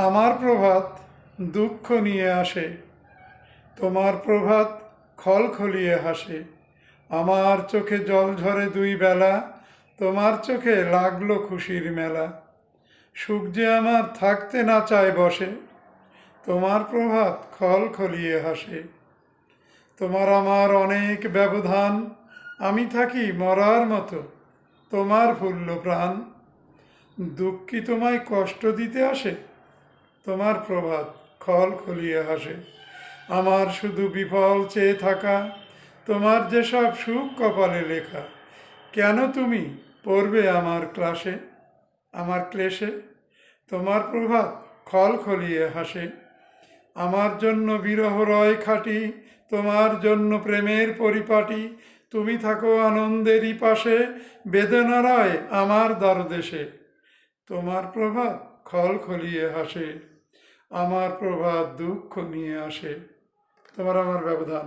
আমার প্রভাত দুঃখ নিয়ে আসে, তোমার প্রভাত খলখলিয়ে হাসে। আমার চোখে জল ঝরে দুই বেলা, তোমার চোখে লাগলো খুশির মেলা। সুখ যে আমার থাকতে না চায় বসে, তোমার প্রভাত খলখলিয়ে হাসে। তোমার আমার অনেক ব্যবধান, আমি থাকি মরার মতো, তোমার ফুল্ল প্রাণ। দুঃখ কি তোমায় কষ্ট দিতে আসে, তোমার প্রভাত খলখলিয়ে হাসে। আমার শুধু বিফল চেয়ে থাকা, তোমার যেসব সুখ কপালে লেখা। কেন তুমি পড়বে আমার ক্লাসে, আমার ক্লেশে, তোমার প্রভাত খলখলিয়ে হাসে। আমার জন্য বিরহ রয় খাটি, তোমার জন্য প্রেমের পরিপাটি। তুমি থাকো আনন্দেরই পাশে, বেদনা রয় আমার দ্বারদেশে। তোমার প্রভাত খলখলিয়ে হাসে, আমার প্রভাত দুঃখ নিয়ে আসে। তোমার আমার ব্যবধান।